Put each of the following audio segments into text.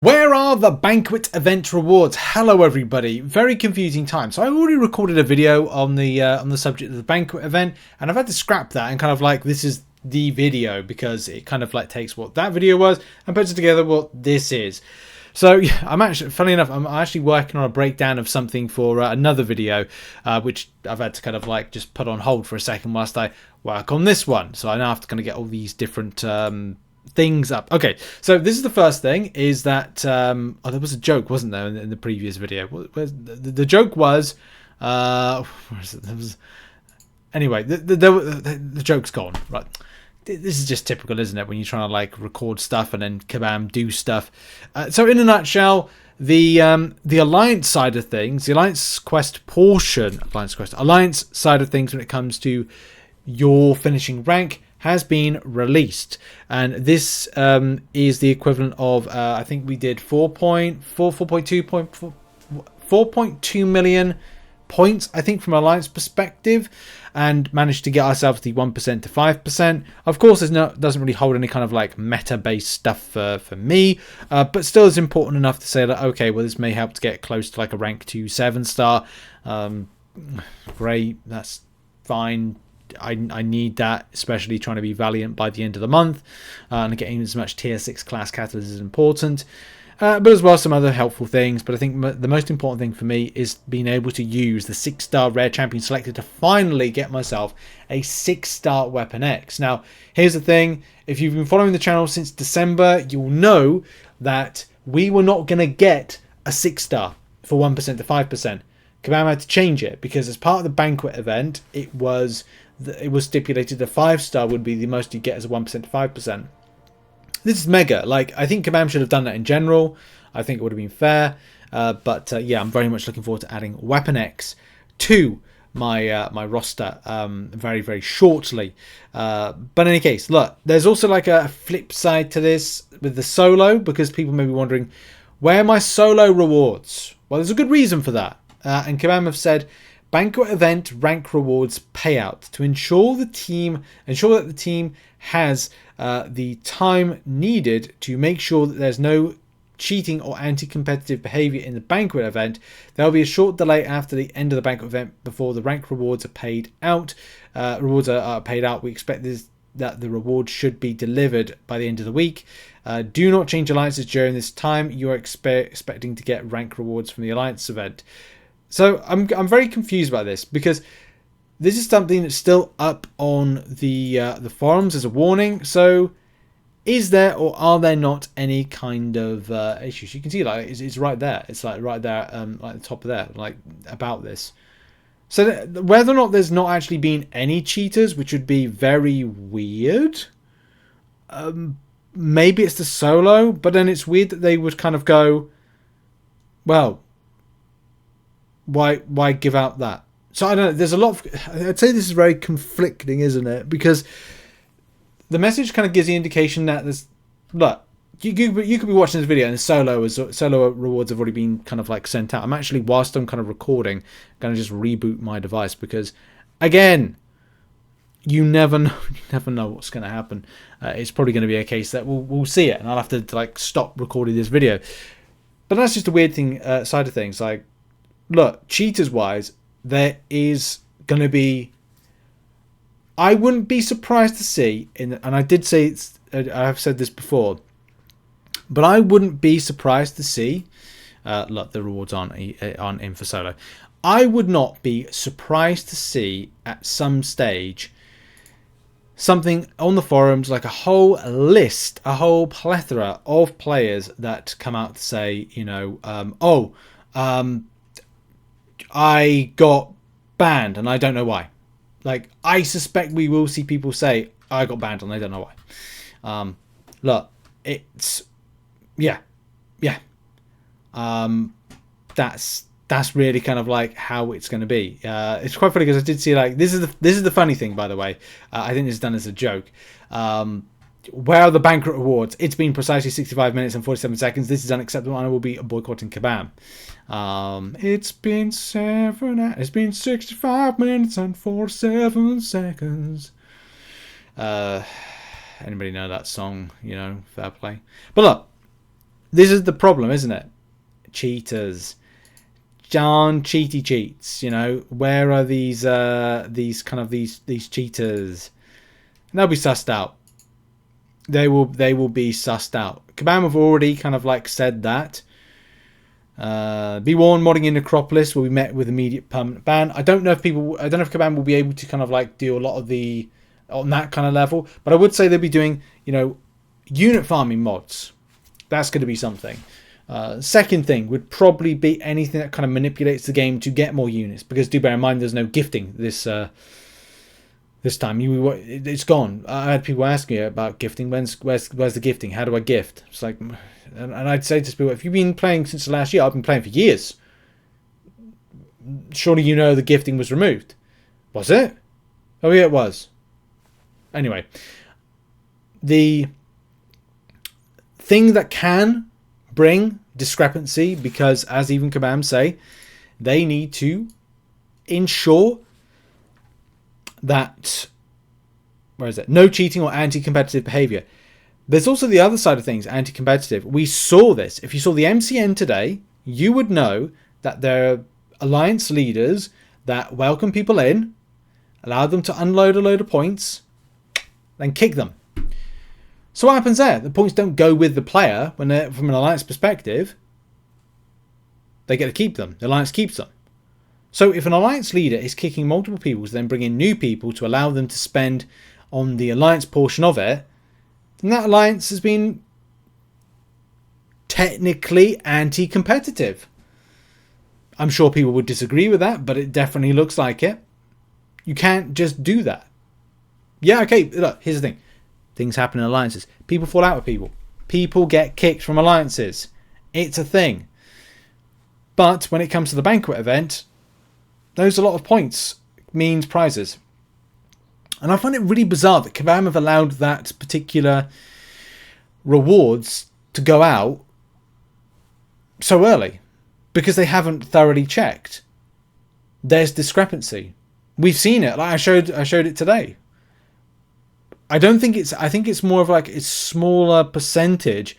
Where are the Banquet Event rewards? Hello everybody. Very confusing time. So I already recorded a video on the subject of the Banquet Event, and I've had to scrap that and kind of like, this is the video because it kind of like takes what that video was and puts it together what this is. So yeah, I'm actually, funny enough, I'm actually working on a breakdown of something for another video, which I've had to kind of like just put on hold for a second whilst I work on this one. So I now have to kind of get all these different things up. Okay, so this is the first thing, is that oh, there was a joke, wasn't there, in the previous video? The joke was where is it? There was, anyway, the joke's gone, right? This is just typical, isn't it, when you're trying to like record stuff and then kabam, do stuff. So in a nutshell, the alliance side of things, the alliance quest portion, alliance side of things when it comes to your finishing rank has been released, and this is the equivalent of I think we did 4.2 million points, I think, from Alliance perspective, and managed to get ourselves the 1% to 5%. Of course, doesn't really hold any kind of like meta based stuff for me, but still is important enough to say that okay, well, this may help to get close to like a rank 2 7-star. Great, that's fine. I need that, especially trying to be valiant by the end of the month, and getting as much tier 6 class catalyst is important, but as well some other helpful things. But I think the most important thing for me is being able to use the 6-star rare champion selector to finally get myself a 6-star weapon X. Now here's the thing, if you've been following the channel since December, you'll know that we were not going to get a 6-star for 1% to 5%. Kabam had to change it because as part of the Banquet event, it was stipulated a 5-star would be the most you get as a 1% to 5%. This is mega. Like, I think Kabam should have done that in general. I think it would have been fair. But yeah, I'm very much looking forward to adding Weapon X to my my roster very, very shortly. But in any case, look, there's also like a flip side to this with the solo, because people may be wondering, where are my solo rewards? Well, there's a good reason for that. And Kabam have said, Banquet Event rank rewards payout to ensure that the team has the time needed to make sure that there's no cheating or anti-competitive behavior in the Banquet Event. There will be a short delay after the end of the Banquet Event before the rank rewards are paid out. Rewards are paid out. We expect that the reward should be delivered by the end of the week. Do not change alliances during this time. You are expecting to get rank rewards from the Alliance event. So I'm very confused by this, because this is something that's still up on the forums as a warning. So is there or are there not any kind of issues? You can see like it's right there. It's like right there, like the top of there, like about this. So whether or not there's not actually been any cheaters, which would be very weird. Maybe it's the solo, but then it's weird that they would kind of go, well, why give out that? So I don't know, there's a lot of, I'd say this is very conflicting, isn't it? Because the message kind of gives the indication that there's, look, you could be watching this video and solo rewards have already been kind of like sent out. I'm actually, whilst I'm kind of recording, going to just reboot my device, because again, you never know what's going to happen. It's probably going to be a case that we'll see it and I'll have to like stop recording this video. But that's just a weird thing, side of things. Like, look, cheaters wise, there is going to be, I wouldn't be surprised to see, and I did say, I've said this before, but I wouldn't be surprised to see, look, the rewards aren't in for solo. I would not be surprised to see at some stage something on the forums, like a whole list, a whole plethora of players that come out to say, you know, I got banned and I don't know why. Like, I suspect we will see people say, I got banned and I don't know why. Look, it's, yeah. That's really kind of like how it's going to be. It's quite funny because I did see, like, this is the funny thing, by the way. I think this is done as a joke. Where are the Banquet rewards? It's been precisely 65 minutes and 47 seconds. This is unacceptable and I will be boycotting Kabam. It's been 65 minutes and 47 seconds. Anybody know that song? You know, fair play. But look, this is the problem, isn't it? Cheaters. Darn cheaty cheats, you know. Where are these cheaters? And they'll be sussed out. They will be sussed out. Kabam have already kind of like said that. Be warned, modding in Necropolis will be met with immediate permanent ban. I don't know if Kabam will be able to kind of like do a lot of the on that kind of level, but I would say they'll be doing, you know, unit farming mods. That's going to be something. Second thing would probably be anything that kind of manipulates the game to get more units, because do bear in mind there's no gifting this time. It's gone. I had people ask me about gifting. Where's the gifting? How do I gift? It's like, and I'd say to people, if you've been playing since the last year, I've been playing for years. Surely you know the gifting was removed. Was it? Oh yeah, it was. Anyway, the thing that can bring discrepancy, because as even Kabam say, they need to ensure that, where is it? No cheating or anti-competitive behavior. There's also the other side of things, anti-competitive. We saw this. If you saw the MCN today, you would know that there are alliance leaders that welcome people in, allow them to unload a load of points, then kick them. So what happens there? The points don't go with the player when they're from an alliance perspective. They get to keep them. The alliance keeps them. So if an alliance leader is kicking multiple people to then bring in new people to allow them to spend on the alliance portion of it, then that alliance has been technically anti-competitive. I'm sure people would disagree with that, but it definitely looks like it. You can't just do that. Yeah, okay, look, here's the thing. Things happen in alliances. People fall out with people. People get kicked from alliances. It's a thing. But when it comes to the Banquet Event, those a lot of points means prizes. And I find it really bizarre that Kabam have allowed that particular rewards to go out so early, because they haven't thoroughly checked. There's discrepancy. We've seen it. Like I showed it today. I think it's more of like it's smaller percentage.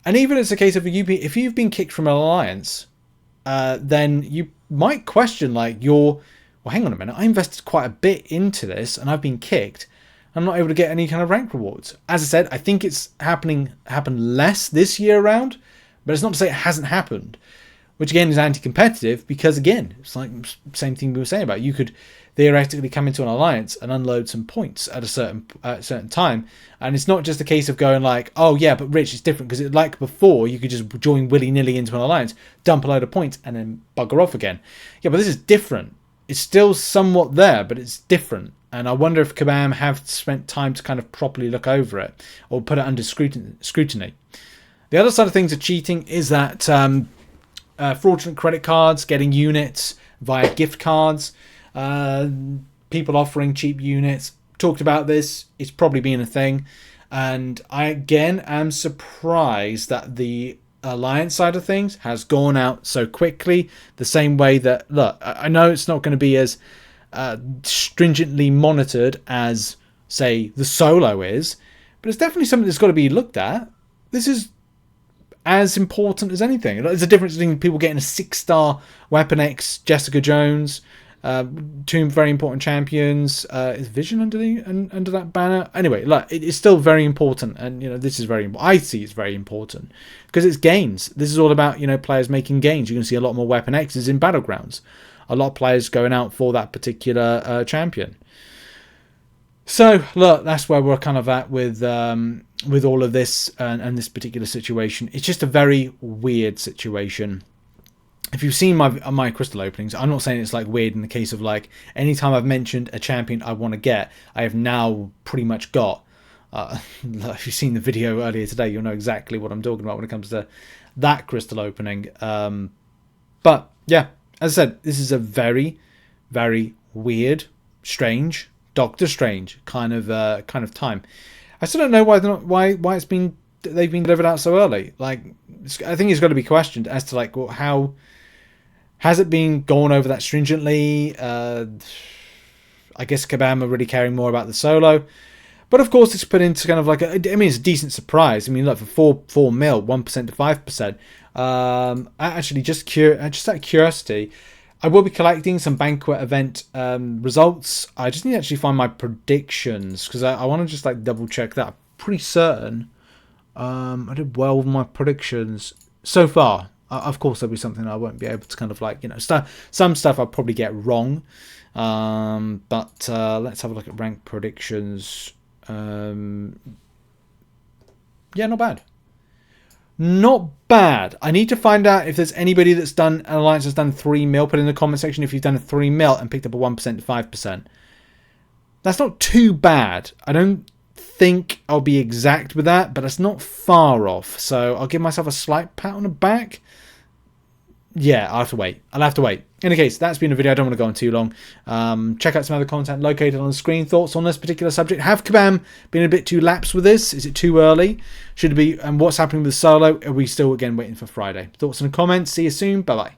And even it's a case of if you've been kicked from an alliance, then you might question like well, hang on a minute, I invested quite a bit into this and I've been kicked. I'm not able to get any kind of rank rewards. As I said, I think it's happened less this year around, but it's not to say it hasn't happened, which again is anti-competitive, because again, it's like the same thing we were saying about, you could theoretically come into an alliance and unload some points at a certain time, and it's not just a case of going like, oh yeah, but Rich, it's different, because like before you could just join willy-nilly into an alliance, dump a load of points and then bugger off again. Yeah, but this is different. It's still somewhat there, but it's different, and I wonder if Kabam have spent time to kind of properly look over it or put it under scrutiny. The other side of things of cheating is that fraudulent credit cards, getting units via gift cards, people offering cheap units. Talked about this. It's probably been a thing. And I, again, am surprised that the alliance side of things has gone out so quickly. The same way that, look, I know it's not going to be as stringently monitored as, say, the solo is, but it's definitely something that's got to be looked at. This is as important as anything. There's a difference between people getting a 6-star Weapon X Jessica Jones, two very important champions. Is Vision under that banner? Anyway, like, it's still very important, and this is very. I see it's very important because it's gains. This is all about players making gains. You're going to see a lot more Weapon X's in Battlegrounds. A lot of players going out for that particular champion. So look, that's where we're kind of at with all of this and this particular situation. It's just a very weird situation. If you've seen my crystal openings, I'm not saying it's like weird in the case of like anytime I've mentioned a champion I want to get, I have now pretty much got. If you've seen the video earlier today, you'll know exactly what I'm talking about when it comes to that crystal opening. But yeah, as I said, this is a very, very weird, strange, Doctor Strange kind of time. I still don't know why they've been delivered out so early. Like, I think it's got to be questioned as to like, well, how has it been gone over that stringently? I guess Kabam are really caring more about the solo, But of course, it's put into kind of like I mean, it's a decent surprise. I mean, look, for 4 mil, 1% to 5%. Actually, just out of curiosity, I will be collecting some Banquet Event results. I just need to actually find my predictions because I want to just like double check that. I'm pretty certain I did well with my predictions so far. Of course, there'll be something I won't be able to kind of like, some stuff I'll probably get wrong. But let's have a look at rank predictions. Yeah, not bad. Not bad. I need to find out if there's anybody that's done an alliance that's done 3 mil. Put in the comment section if you've done a 3 mil and picked up a 1% to 5%. That's not too bad. I don't think I'll be exact with that, but that's not far off. So I'll give myself a slight pat on the back. Yeah, I'll have to wait. In any case, that's been a video. I don't want to go on too long. Check out some other content located on the screen. Thoughts on this particular subject? Have Kabam been a bit too lax with this? Is it too early? Should it be? And what's happening with the solo? Are we still, again, waiting for Friday? Thoughts in the comments. See you soon. Bye-bye.